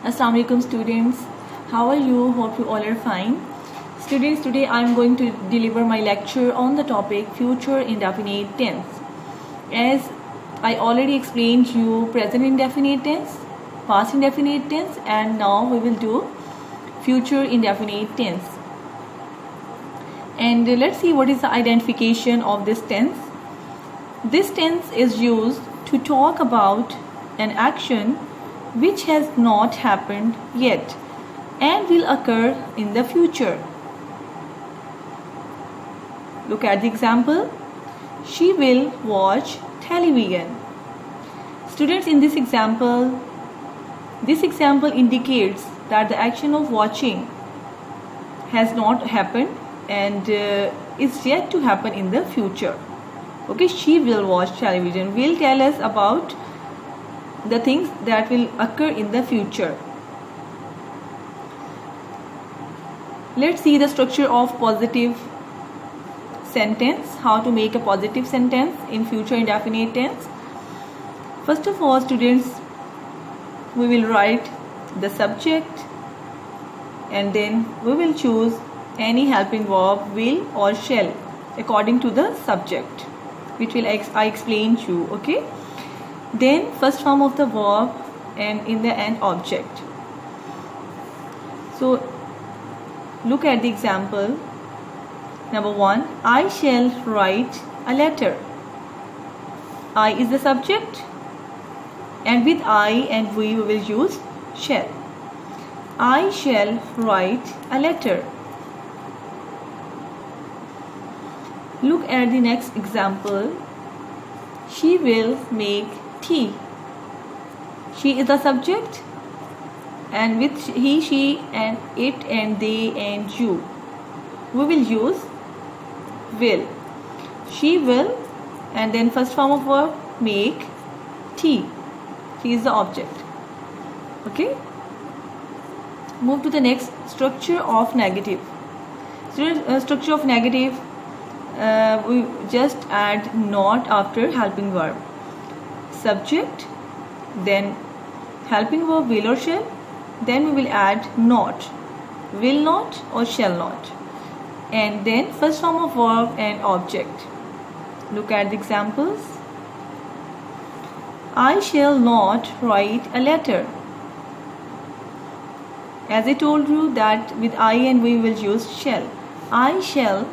Assalamu alaikum students. How are you? Hope you all are fine. Students, today I am going to deliver my lecture on the topic future indefinite tense. As I already explained you present indefinite tense, past indefinite tense, and now we will do future indefinite tense. And let's see what is the identification of this tense. This tense is used to talk about an action which has not happened yet and will occur in the future. Look at the example. She will watch television. Students, in this example indicates that the action of watching has not happened and is yet to happen in the future. Okay, she will watch television will tell us about the things that will occur in the future. Let's see the structure of positive sentence, how to make a positive sentence in future indefinite tense. First of all, students, we will write the subject and then we will choose any helping verb, will or shall according to the subject, which will I explain to you. Okay, then first form of the verb and in the end object. So look at the example. Number 1, I shall write a letter. I is the subject and with I and we will use shall. I shall write a letter. Look at the next example. She will make tea. She is the subject and with he, she and it and they and you we will use will. She will and then first form of verb make tea. She is the object. Okay, move to the next structure of negative. Structure of negative, we just add not after helping verb. Subject, then helping verb will or shall, then we will add not, will not or shall not, and then first form of verb and object. Look at the examples. I shall not write a letter. As I told you that with I and we will use shall. I shall,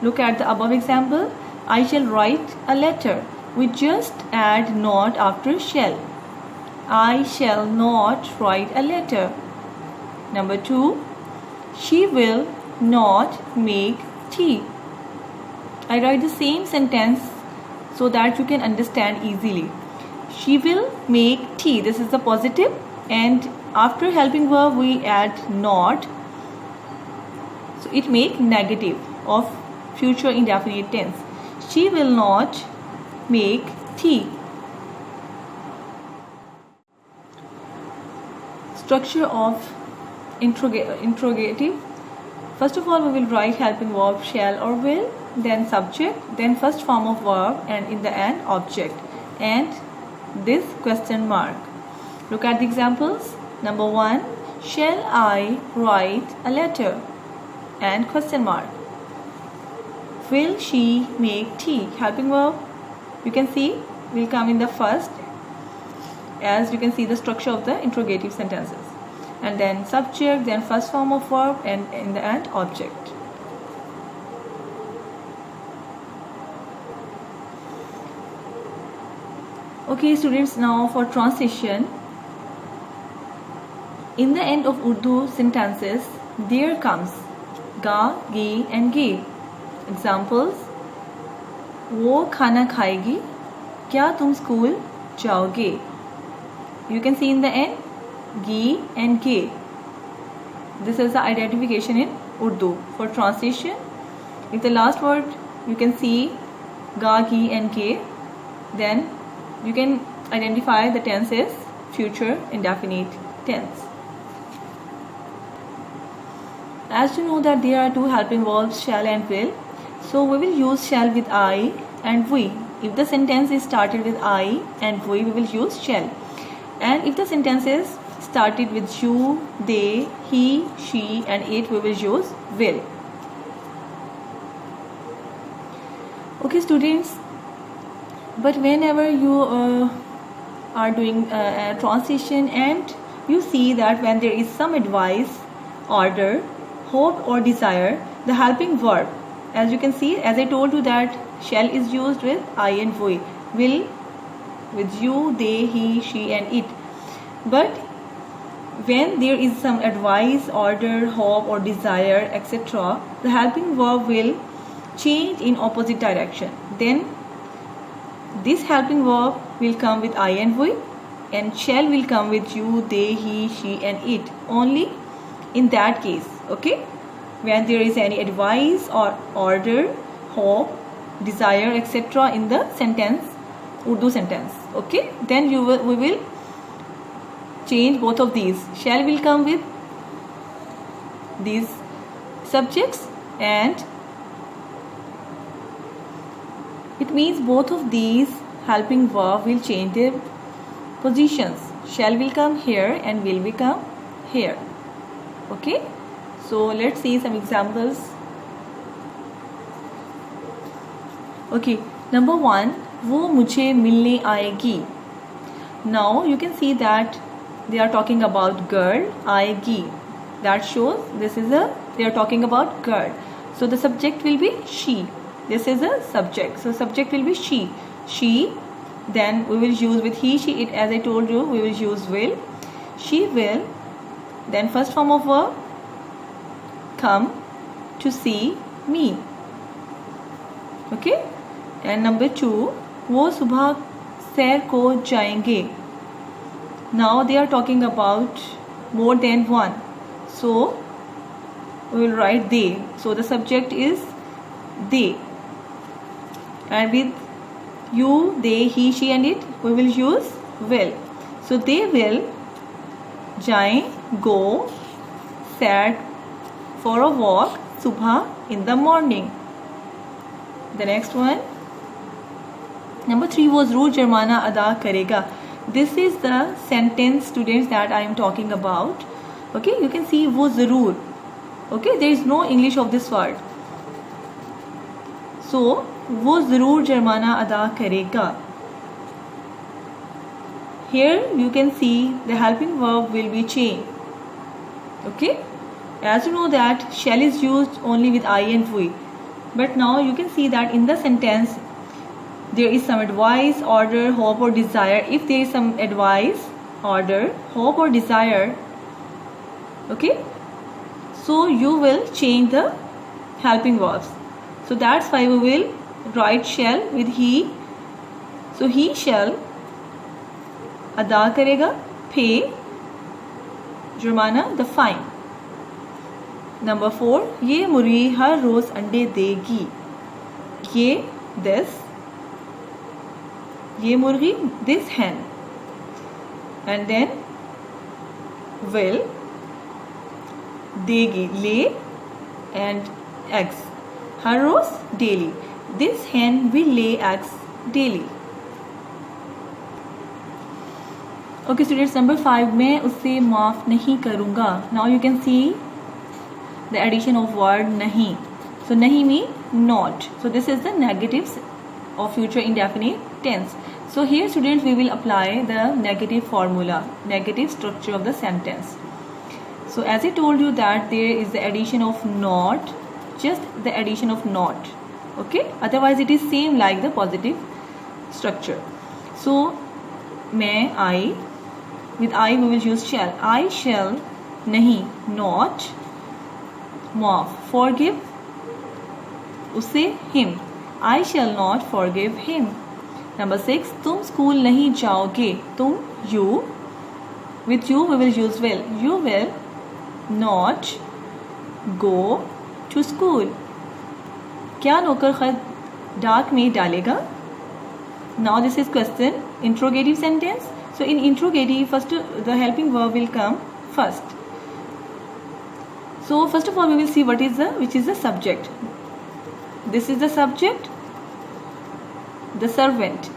look at the above example, I shall write a letter. We just add not after shall. I shall not write a letter. Number 2, she will not make tea. I write the same sentence so that you can understand easily. She will make tea. This is the positive and after helping verb we add not. So it makes negative of future indefinite tense. She will not make tea. Structure of interrogative. First of all, we will write helping verb shall or will, then subject, then first form of verb and in the end object and this question mark. Look at the examples. Number 1, shall I write a letter and question mark. Will she make tea? Helping verb, you can see, will come in the first, as you can see the structure of the interrogative sentences, and then subject, then first form of verb and in the end object. Okay students, now for transition. In the end of Urdu sentences there comes ga, gi and ge. Examples, वो खाना खाएगी, क्या तुम school जाओगे? You can see in the end gi and ge. This is the identification in Urdu. For transition, if the last word you can see ga, gi and ge, then you can identify the tense as future indefinite tense. As you know that there are two helping verbs shall and will, so we will use shall with I and we. If the sentence is started with I and we will use shall. And if the sentence is started with you, they, he, she and it, we will use will. Okay students, but whenever you are doing a transition and you see that when there is some advice, order, hope or desire, the helping verb, as you can see, as I told you that shall is used with I and we, will with you, they, he, she and it. But when there is some advice, order, hope or desire, etc., the helping verb will change in opposite direction. Then this helping verb will come with I and we, and shall will come with you, they, he, she and it, only in that case. Okay, when there is any advice or order, hope, desire, etc. in the sentence, Urdu sentence. Okay, then we will change both of these. Shall will come with these subjects, and it means both of these helping verb will change their positions. Shall will come here and will become here. Okay, so let's see some examples. Okay, number 1, वो मुझे मिलने आएगी. Now you can see that they are talking about girl, आएगी. That shows they are talking about girl. So the subject will be she. This is a subject. So subject will be she. She. Then we will use with he, she, it. As I told you, we will use will. She will. Then first form of verb, come to see me. Okay. And number 2, वो सुबह सैर को जाएंगे. Now they are talking about more than one. So we will write they. So the subject is they. And with you, they, he, she and it, we will use will. So they will जाएं, go, सैर, for a walk, सुबह, in the morning. The next one, number 3, वो ज़रूर जुर्माना अदा करेगा. This is the sentence, students, that I am talking about. Okay, you can see वो ज़रूर. Okay, there is no English of this word. So वो ज़रूर जुर्माना अदा करेगा. Here you can see the helping verb will be changed. Okay, as you know that shall is used only with I and we, but now you can see that in the sentence there is some advice, order, hope or desire. If there is some advice, order, hope or desire, okay, so you will change the helping verbs. So that's why we will write shall with he. So he shall अदा करेगा, pay जुर्माना, the fine. Number 4, ये मुर्गी हर रोज अंडे देगी. ये this, ये मुर्गी this hen. And then will, देगी lay and eggs. Her rose daily. This hen will lay eggs daily. Okay students, number 5, मैं उसे माफ़ नहीं करूँगा. Now you can see the addition of word नहीं. So नहीं mean not. So this is the negatives of future indefinite tense. So here students, we will apply the negative formula, negative structure of the sentence. So as I told you that there is the addition of not, just the addition of not. Okay, otherwise it is same like the positive structure. So मैं, I, with I we will use shall. I shall नहीं, not, माफ, forgive, उसे, him. I shall not forgive him. Number 6, तुम school नहीं जाओगे. तुम, you, with you we will use will. You will not go to school. क्या नौकर खत डाक में डालेगा? Now this is question, interrogative sentence. So in interrogative, first the helping verb will come first. So first of all we will see which is the subject. This is the subject, the servant.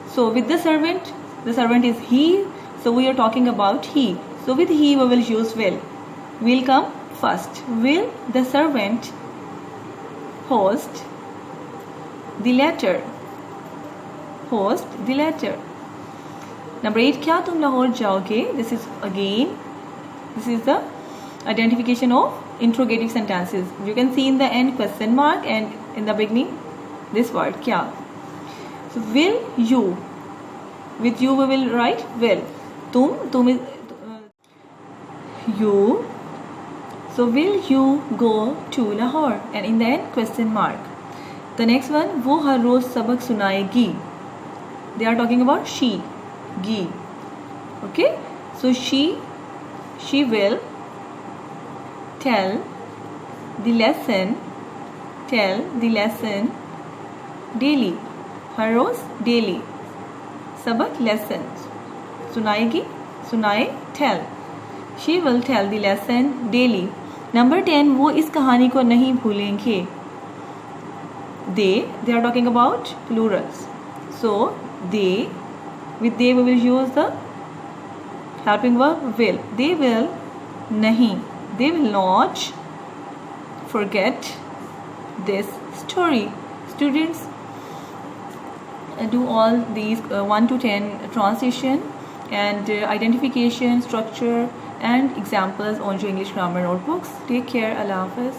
So with the servant is he. So we are talking about he. So with he we will use will. Will come first. Will the servant host the letter? Host the letter. Number 8, क्या तुम लाहौर जाओगे? This is the identification of interrogative sentences. You can see in the end question mark and in the beginning this word क्या. So will you? With you we will write will. तुम is you. So will you go to Lahore? And in the end question mark. The next one, वो हर रोज सबक सुनाएगी. They are talking about she. Gi. Okay, so she will tell the lesson daily. Her rose daily. सबक lesson. सुनाएगी, सुनाए tell. She will tell the lesson daily. Number 10, वो इस कहानी को नहीं भूलेंगे. They are talking about plurals. So they, with they we will use the helping verb will. They will nahi, they will not forget this story. Students, do all these 1 to 10 translation and identification, structure and examples on your English grammar notebooks. Take care. Allah Hafiz.